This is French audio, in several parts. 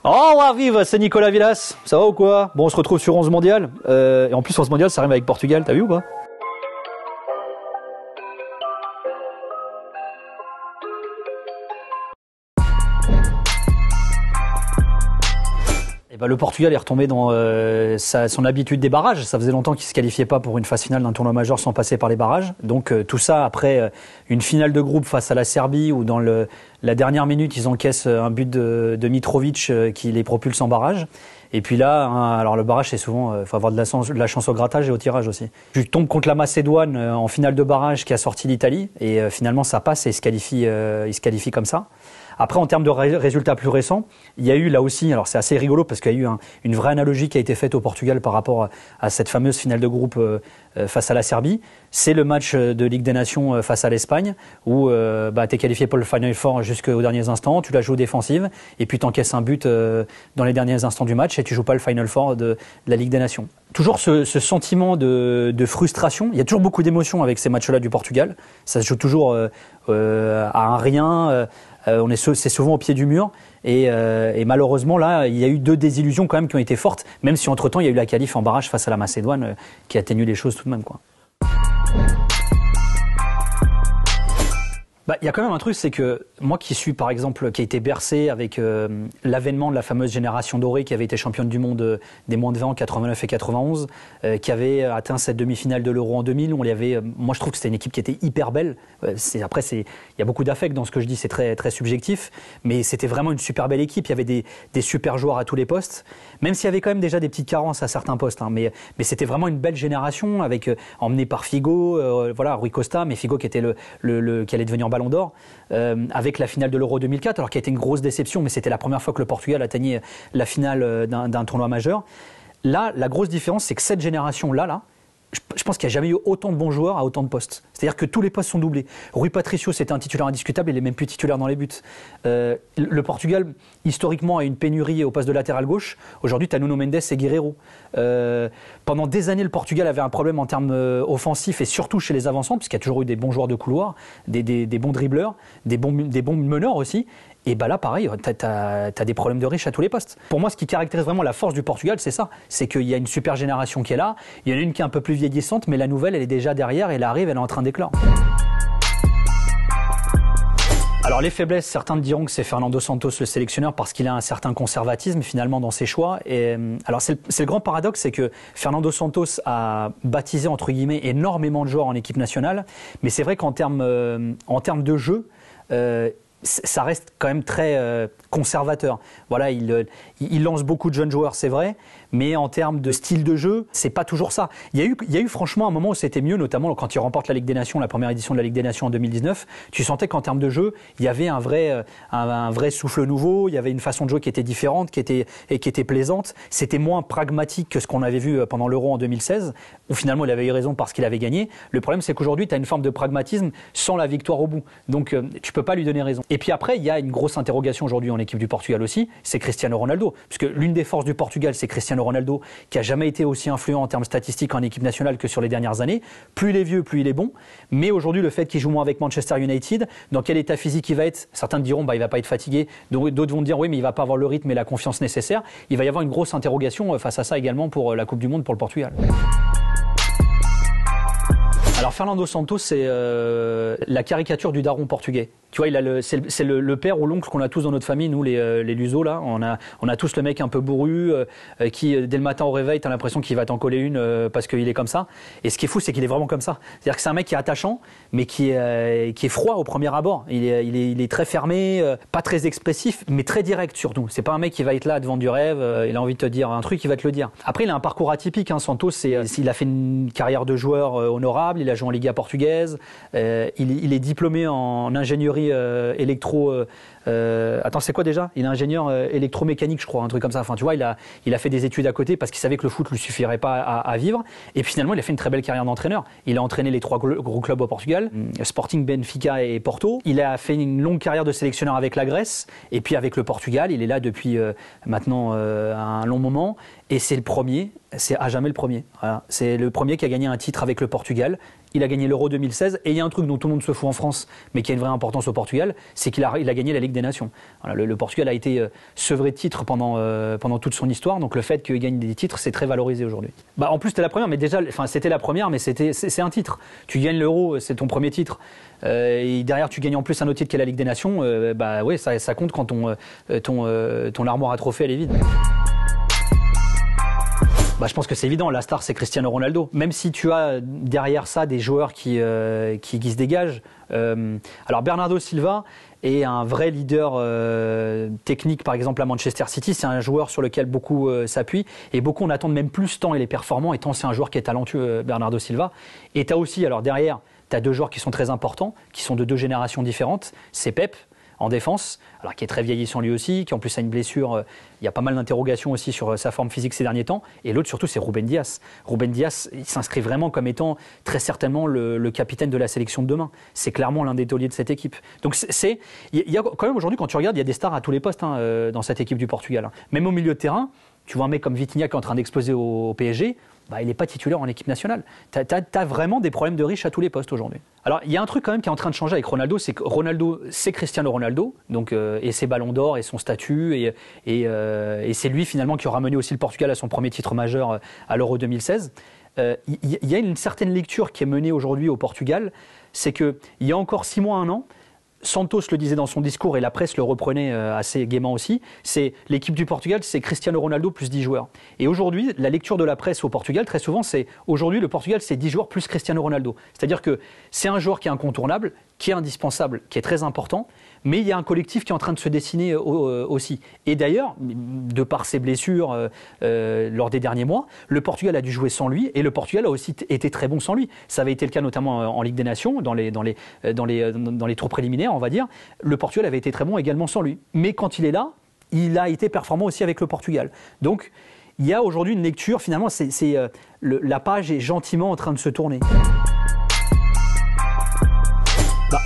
Oh, la vive, c'est Nicolas Villas. Ça va ou quoi? Bon, on se retrouve sur 11 mondial. Et en plus, 11 mondial, ça arrive avec Portugal. T'as vu ou pas? Et bah, le Portugal est retombé dans son habitude des barrages. Ça faisait longtemps qu'il ne se qualifiait pas pour une phase finale d'un tournoi majeur sans passer par les barrages. Donc tout ça après une finale de groupe face à la Serbie où dans la dernière minute, ils encaissent un but de Mitrovic qui les propulse en barrage. Et puis là, alors le barrage, c'est souvent, faut avoir de la chance au grattage et au tirage aussi. Tu tombes contre la Macédoine en finale de barrage qui a sorti l'Italie et finalement ça passe et il se qualifie comme ça. Après, en termes de résultats plus récents, il y a eu là aussi, alors c'est assez rigolo parce qu'il y a eu une vraie analogie qui a été faite au Portugal par rapport à cette fameuse finale de groupe face à la Serbie. C'est le match de Ligue des Nations face à l'Espagne où tu es qualifié pour le Final Four jusqu'aux derniers instants, tu la joues défensive et puis tu encaisses un but dans les derniers instants du match et tu joues pas le Final Four de la Ligue des Nations. Toujours ce sentiment de frustration. Il y a toujours beaucoup d'émotions avec ces matchs-là du Portugal. Ça se joue toujours à un rien. C'est souvent au pied du mur et malheureusement là il y a eu deux désillusions quand même qui ont été fortes, même si entre temps il y a eu la qualif en barrage face à la Macédoine qui a atténué les choses tout de même quoi. Il y a quand même un truc, c'est que moi qui suis par exemple, qui a été bercé avec l'avènement de la fameuse génération dorée qui avait été championne du monde des moins de 20 ans 89 et 91, qui avait atteint cette demi-finale de l'Euro en 2000, moi je trouve que c'était une équipe qui était hyper belle. Il y a beaucoup d'affect dans ce que je dis, c'est très, très subjectif, mais c'était vraiment une super belle équipe, il y avait des super joueurs à tous les postes, même s'il y avait quand même déjà des petites carences à certains postes, mais c'était vraiment une belle génération, emmenée par Figo, Rui Costa, mais Figo qui était qui allait devenir Ballon d'Or, avec la finale de l'Euro 2004, alors qui a été une grosse déception, mais c'était la première fois que le Portugal atteignait la finale d'un tournoi majeur. Là, la grosse différence, c'est que cette génération-là, je pense qu'il n'y a jamais eu autant de bons joueurs à autant de postes. C'est-à-dire que tous les postes sont doublés. Rui Patricio, c'était un titulaire indiscutable, il n'est même plus titulaire dans les buts. Le Portugal, historiquement, a une pénurie au poste de latéral gauche. Aujourd'hui, tu as Nuno Mendes et Guerreiro. Pendant des années, le Portugal avait un problème en termes offensifs et surtout chez les avançants, puisqu'il y a toujours eu des bons joueurs de couloir, des bons dribbleurs, des bons meneurs aussi. Et là, pareil, t'as des problèmes de riches à tous les postes. Pour moi, ce qui caractérise vraiment la force du Portugal, c'est ça. C'est qu'il y a une super génération qui est là. Il y en a une qui est un peu plus vieillissante, mais la nouvelle, elle est déjà derrière, elle arrive, elle est en train d'éclore. Alors les faiblesses, certains diront que c'est Fernando Santos le sélectionneur parce qu'il a un certain conservatisme finalement dans ses choix. Et alors c'est le grand paradoxe, c'est que Fernando Santos a baptisé entre guillemets énormément de joueurs en équipe nationale, mais c'est vrai qu'en termes de jeu, ça reste quand même très conservateur. Voilà, il lance beaucoup de jeunes joueurs, c'est vrai, mais en termes de style de jeu, c'est pas toujours ça. Il y a eu franchement un moment où c'était mieux, notamment quand il remporte la Ligue des Nations, la première édition de la Ligue des Nations en 2019. Tu sentais qu'en termes de jeu, il y avait un vrai souffle nouveau, il y avait une façon de jouer qui était différente, qui était plaisante. C'était moins pragmatique que ce qu'on avait vu pendant l'Euro en 2016, où finalement il avait eu raison parce qu'il avait gagné. Le problème, c'est qu'aujourd'hui, tu as une forme de pragmatisme sans la victoire au bout. Donc tu peux pas lui donner raison. Et puis après, il y a une grosse interrogation aujourd'hui en équipe du Portugal aussi, c'est Cristiano Ronaldo. Puisque l'une des forces du Portugal, c'est Cristiano Ronaldo, qui a jamais été aussi influent en termes statistiques en équipe nationale que sur les dernières années. Plus il est vieux, plus il est bon. Mais aujourd'hui, le fait qu'il joue moins avec Manchester United, dans quel état physique il va être? Certains diront, il va pas être fatigué. D'autres vont dire, oui, mais il va pas avoir le rythme et la confiance nécessaire. Il va y avoir une grosse interrogation face à ça également pour la Coupe du Monde pour le Portugal. Alors Fernando Santos, c'est la caricature du daron portugais. Tu vois, c'est le père ou l'oncle qu'on a tous dans notre famille, nous les Luso là. On a tous le mec un peu bourru qui dès le matin au réveil, t'as l'impression qu'il va t'en coller une parce qu'il est comme ça. Et ce qui est fou, c'est qu'il est vraiment comme ça. C'est-à-dire que c'est un mec qui est attachant, mais qui est froid au premier abord. Il est très fermé, pas très expressif, mais très direct surtout. C'est pas un mec qui va être là devant du rêve. Il a envie de te dire un truc, il va te le dire. Après, il a un parcours atypique. Santos, il a fait une carrière de joueur honorable. Il a joué en Liga portugaise. Il est diplômé en ingénierie électro. Attends, c'est quoi déjà? Il est ingénieur électromécanique, je crois, un truc comme ça. Enfin, tu vois, il a fait des études à côté parce qu'il savait que le foot lui suffirait pas à vivre. Et puis, finalement, il a fait une très belle carrière d'entraîneur. Il a entraîné les 3 gros clubs au Portugal, Sporting, Benfica et Porto. Il a fait une longue carrière de sélectionneur avec la Grèce et puis avec le Portugal. Il est là depuis maintenant un long moment. Et c'est le premier, c'est à jamais le premier. Voilà. C'est le premier qui a gagné un titre avec le Portugal. Il a gagné l'Euro 2016. Et il y a un truc dont tout le monde se fout en France, mais qui a une vraie importance au Portugal, c'est qu'il a gagné la Ligue Ligue des Nations. Voilà, le Portugal a été sevré de titres pendant toute son histoire, donc le fait qu'il gagne des titres, c'est très valorisé aujourd'hui. En plus, c'était la première, mais déjà, c'était la première, mais c'est un titre. Tu gagnes l'Euro, c'est ton premier titre. Et derrière, tu gagnes en plus un autre titre qui est la Ligue des Nations. Ouais, ça compte quand ton armoire à trophées elle est vide. Je pense que c'est évident, la star c'est Cristiano Ronaldo. Même si tu as derrière ça des joueurs qui se dégagent. Alors Bernardo Silva est un vrai leader technique, par exemple à Manchester City. C'est un joueur sur lequel beaucoup s'appuient. Et beaucoup en attendent même plus tant il est performant, et tant c'est un joueur qui est talentueux, Bernardo Silva. Et tu as aussi, alors derrière, tu as deux joueurs qui sont très importants, qui sont de deux générations différentes. C'est Pep, en défense, alors qui est très vieillissant lui aussi, qui en plus a une blessure. Il y a pas mal d'interrogations aussi sur sa forme physique ces derniers temps. Et l'autre surtout, c'est Ruben Dias. Ruben Dias, il s'inscrit vraiment comme étant très certainement le capitaine de la sélection de demain. C'est clairement l'un des tauliers de cette équipe. Donc il y a quand même aujourd'hui, quand tu regardes, il y a des stars à tous les postes dans cette équipe du Portugal. Même au milieu de terrain, tu vois un mec comme Vitinha qui est en train d'exploser au PSG. Il n'est pas titulaire en équipe nationale. Tu as vraiment des problèmes de riches à tous les postes aujourd'hui. Alors, il y a un truc quand même qui est en train de changer avec Ronaldo, c'est que Ronaldo, c'est Cristiano Ronaldo, donc, et ses ballons d'or et son statut, et c'est lui finalement qui aura mené aussi le Portugal à son premier titre majeur à l'Euro 2016. Il y a une certaine lecture qui est menée aujourd'hui au Portugal, c'est qu'il y a encore 6 mois, 1 an, Santos le disait dans son discours et la presse le reprenait assez gaiement aussi, c'est l'équipe du Portugal, c'est Cristiano Ronaldo plus 10 joueurs. Et aujourd'hui, la lecture de la presse au Portugal, très souvent, c'est aujourd'hui le Portugal, c'est 10 joueurs plus Cristiano Ronaldo. C'est-à-dire que c'est un joueur qui est incontournable, qui est indispensable, qui est très important, mais il y a un collectif qui est en train de se dessiner aussi. Et d'ailleurs, de par ses blessures lors des derniers mois, le Portugal a dû jouer sans lui, et le Portugal a aussi été très bon sans lui. Ça avait été le cas notamment en Ligue des Nations, dans les tours préliminaires, on va dire. Le Portugal avait été très bon également sans lui. Mais quand il est là, il a été performant aussi avec le Portugal. Donc, il y a aujourd'hui une lecture, finalement, la page est gentiment en train de se tourner.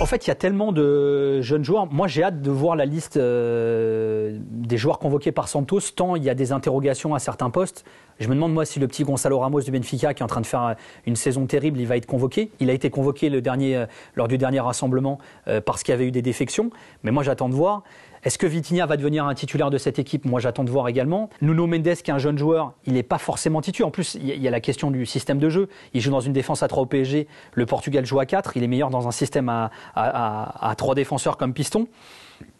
En fait, il y a tellement de jeunes joueurs. Moi, j'ai hâte de voir la liste des joueurs convoqués par Santos, tant il y a des interrogations à certains postes. Je me demande, moi, si le petit Gonçalo Ramos du Benfica, qui est en train de faire une saison terrible, il va être convoqué. Il a été convoqué lors du dernier rassemblement parce qu'il y avait eu des défections. Mais moi, j'attends de voir. Est-ce que Vitinha va devenir un titulaire de cette équipe? Moi, j'attends de voir également. Nuno Mendes, qui est un jeune joueur, il n'est pas forcément titulaire. En plus, il y a la question du système de jeu. Il joue dans une défense à 3 au PSG. Le Portugal joue à 4. Il est meilleur dans un système à 3 défenseurs comme piston.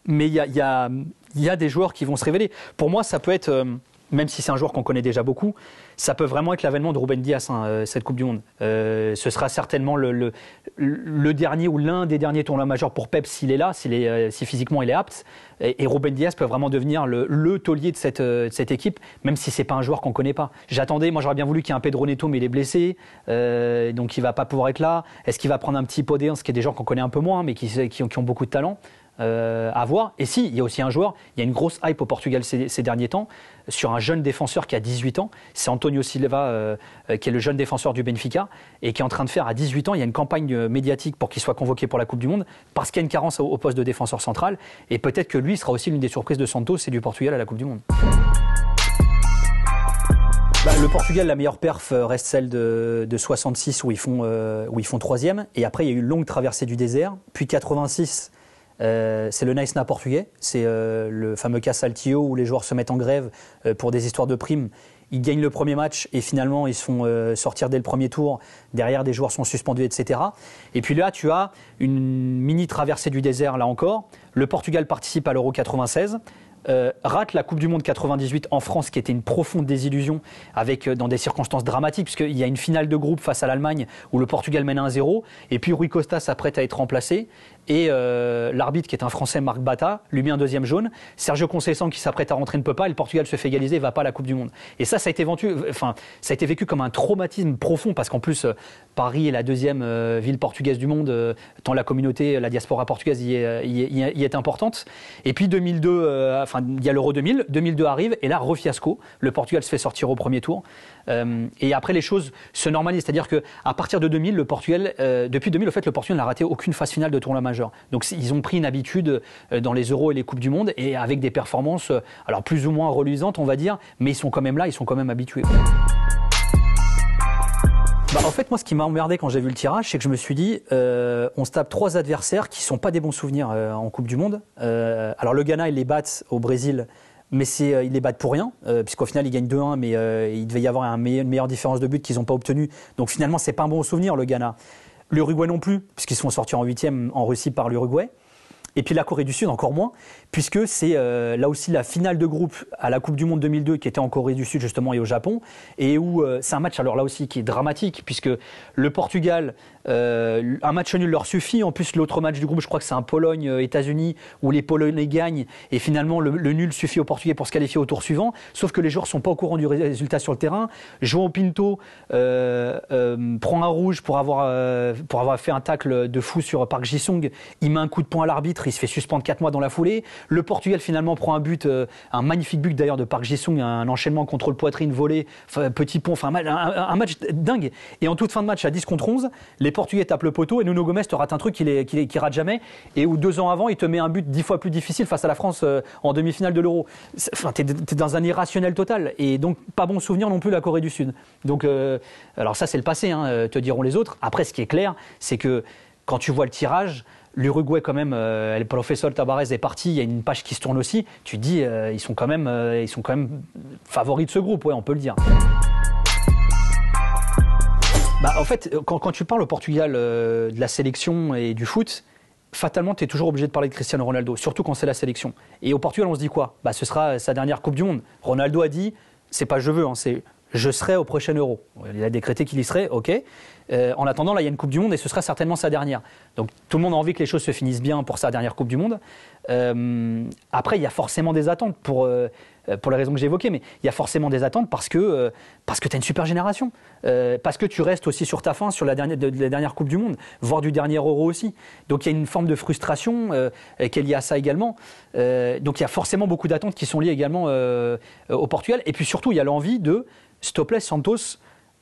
Mais il y a des joueurs qui vont se révéler. Pour moi, ça peut être... même si c'est un joueur qu'on connaît déjà beaucoup, ça peut vraiment être l'avènement de Ruben Dias, cette Coupe du Monde. Ce sera certainement le dernier ou l'un des derniers tournois majeurs pour Pep s'il est là, si physiquement il est apte. Et Ruben Dias peut vraiment devenir le taulier de cette équipe, même si c'est pas un joueur qu'on connaît pas. Moi j'aurais bien voulu qu'il y ait un Pedro Neto, mais il est blessé, donc il va pas pouvoir être là. Est-ce qu'il va prendre un petit Podence, qui est des gens qu'on connaît un peu moins, mais qui ont beaucoup de talent? À voir. Et si, il y a aussi un joueur, il y a une grosse hype au Portugal ces derniers temps sur un jeune défenseur qui a 18 ans, c'est António Silva, qui est le jeune défenseur du Benfica et qui est en train de faire à 18 ans, il y a une campagne médiatique pour qu'il soit convoqué pour la Coupe du Monde parce qu'il y a une carence au poste de défenseur central, et peut-être que lui sera aussi l'une des surprises de Santos et du Portugal à la Coupe du Monde. Le Portugal, la meilleure perf reste celle de 66 où ils font 3e, et après il y a eu une longue traversée du désert, puis 86. C'est le Naïsna portugais, c'est le fameux cas Saltillo où les joueurs se mettent en grève pour des histoires de primes. Ils gagnent le premier match et finalement ils se font sortir dès le premier tour. Derrière, des joueurs sont suspendus, etc. Et puis là, tu as une mini traversée du désert, là encore. Le Portugal participe à l'Euro 96. Rate la Coupe du Monde 98 en France, qui était une profonde désillusion, dans des circonstances dramatiques, puisqu'il y a une finale de groupe face à l'Allemagne où le Portugal mène 1-0, et puis Rui Costa s'apprête à être remplacé, et l'arbitre, qui est un Français, Marc Bata, lui met un deuxième jaune. Sergio Conceição, qui s'apprête à rentrer, ne peut pas, et le Portugal se fait égaliser et va pas à la Coupe du Monde. Et ça a été vécu comme un traumatisme profond, parce qu'en plus, Paris est la deuxième ville portugaise du monde, tant la communauté, la diaspora portugaise y est importante. Et puis 2002, il y a l'Euro 2000, 2002 arrive, et là, refiasco, le Portugal se fait sortir au premier tour. Et après, les choses se normalisent, c'est-à-dire qu'à partir de 2000, depuis 2000, au fait, le Portugal n'a raté aucune phase finale de tournoi majeur. Donc ils ont pris une habitude dans les Euros et les Coupes du Monde, et avec des performances alors plus ou moins reluisantes, on va dire, mais ils sont quand même là, ils sont quand même habitués. En fait, moi, ce qui m'a emmerdé quand j'ai vu le tirage, c'est que je me suis dit, on se tape 3 adversaires qui sont pas des bons souvenirs en Coupe du Monde. Alors le Ghana, ils les battent au Brésil, mais ils les battent pour rien, puisqu'au final ils gagnent 2-1, mais il devait y avoir une meilleure différence de but qu'ils n'ont pas obtenue. Donc finalement, c'est pas un bon souvenir, le Ghana. L'Uruguay non plus, puisqu'ils sont sortis en 8e en Russie par l'Uruguay. Et puis la Corée du Sud encore moins, puisque c'est là aussi la finale de groupe à la Coupe du Monde 2002 qui était en Corée du Sud justement et au Japon, et où c'est un match alors là aussi qui est dramatique, puisque le Portugal, un match nul leur suffit, en plus l'autre match du groupe je crois que c'est un Pologne-États-Unis où les Polonais gagnent, et finalement le nul suffit aux Portugais pour se qualifier au tour suivant, sauf que les joueurs sont pas au courant du résultat sur le terrain. João Pinto prend un rouge pour avoir fait un tacle de fou sur Park Ji-sung, il met un coup de poing à l'arbitre, il se fait suspendre 4 mois dans la foulée. Le Portugal finalement prend un but, un magnifique but d'ailleurs de Park Ji-sung, un enchaînement contre le poitrine volé, petit pont, enfin un match dingue. Et en toute fin de match à 10 contre 11, les Portugais tapent le poteau et Nuno Gomes te rate un truc qu'il rate jamais, et où 2 ans avant il te met un but 10 fois plus difficile face à la France en demi-finale de l'Euro. Enfin, t'es dans un irrationnel total, et donc pas bon souvenir non plus la Corée du Sud. Donc alors ça c'est le passé, te diront les autres. Après ce qui est clair, c'est que quand tu vois le tirage, l'Uruguay quand même, le professeur Tabarez est parti, il y a une page qui se tourne aussi, tu te dis ils sont quand même favoris de ce groupe, ouais, on peut le dire. En fait, quand tu parles au Portugal de la sélection et du foot, fatalement, tu es toujours obligé de parler de Cristiano Ronaldo, surtout quand c'est la sélection. Et au Portugal, on se dit quoi ? Ce sera sa dernière Coupe du Monde. Ronaldo a dit, c'est pas je veux, c'est je serai au prochain Euro. Il a décrété qu'il y serait, ok. En attendant, là, il y a une Coupe du Monde et ce sera certainement sa dernière. Donc tout le monde a envie que les choses se finissent bien pour sa dernière Coupe du Monde. Après, il y a forcément des attentes pour les raisons que j'ai évoquées, mais il y a forcément des attentes parce que tu as une super génération. Parce que tu restes aussi sur ta faim sur la dernière Coupe du Monde, voire du dernier Euro aussi. Donc il y a une forme de frustration qui est liée à ça également. Donc il y a forcément beaucoup d'attentes qui sont liées également au Portugal. Et puis surtout, il y a l'envie de, s'il te plaît, Santos,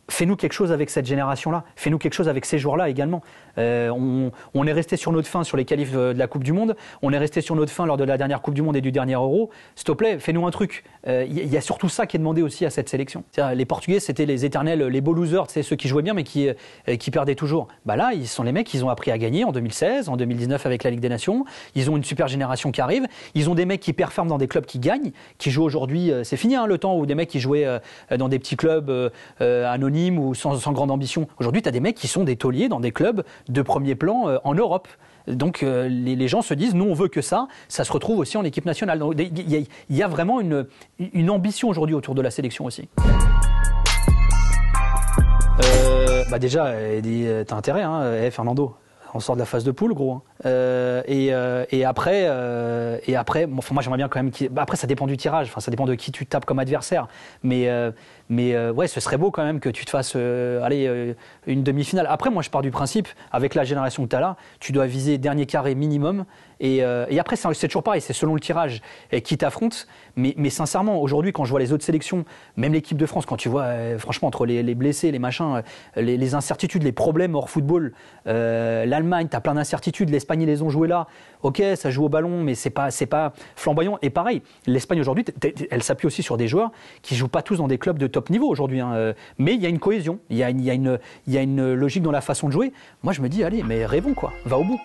fais-nous quelque chose avec cette génération-là, fais-nous quelque chose avec ces joueurs-là également. On est resté sur notre faim sur les qualifs de la Coupe du Monde, on est resté sur notre faim lors de la dernière Coupe du Monde et du dernier Euro. S'il te plaît, fais-nous un truc. Il y a surtout ça qui est demandé aussi à cette sélection. Les Portugais, c'était les éternels, les beaux losers, ceux qui jouaient bien mais qui perdaient toujours. Là, ils sont les mecs, ils ont appris à gagner en 2016, en 2019 avec la Ligue des Nations. Ils ont une super génération qui arrive. Ils ont des mecs qui performent dans des clubs qui gagnent, qui jouent aujourd'hui. C'est fini le temps où des mecs qui jouaient dans des petits clubs anonymes ou sans grande ambition. Aujourd'hui, tu as des mecs qui sont des tauliers dans des clubs de premier plan en Europe. Donc les gens se disent, nous on veut que ça se retrouve aussi en équipe nationale. Donc il y a vraiment une ambition aujourd'hui autour de la sélection aussi. Déjà, t'as intérêt, Fernando. On sort de la phase de poule, gros. Et après, moi j'aimerais bien quand même. Après, ça dépend du tirage. Ça dépend de qui tu tapes comme adversaire. Mais ouais, ce serait beau quand même que tu te fasses une demi-finale. Après, moi je pars du principe, avec la génération que tu as là, tu dois viser dernier carré minimum. Et après, c'est toujours pareil, c'est selon le tirage qui t'affronte. Mais sincèrement, aujourd'hui, quand je vois les autres sélections, même l'équipe de France, quand tu vois, franchement, entre les blessés, les machins, les incertitudes, les problèmes hors football, l'Allemagne, tu as plein d'incertitudes, l'Espagne, ils les ont joués là. Ok, ça joue au ballon, mais c'est pas flamboyant. Et pareil, l'Espagne aujourd'hui, elle s'appuie aussi sur des joueurs qui jouent pas tous dans des clubs de top niveau aujourd'hui. Mais il y a une cohésion, il y a une logique dans la façon de jouer. Moi, je me dis, allez, mais rêvons quoi, va au bout.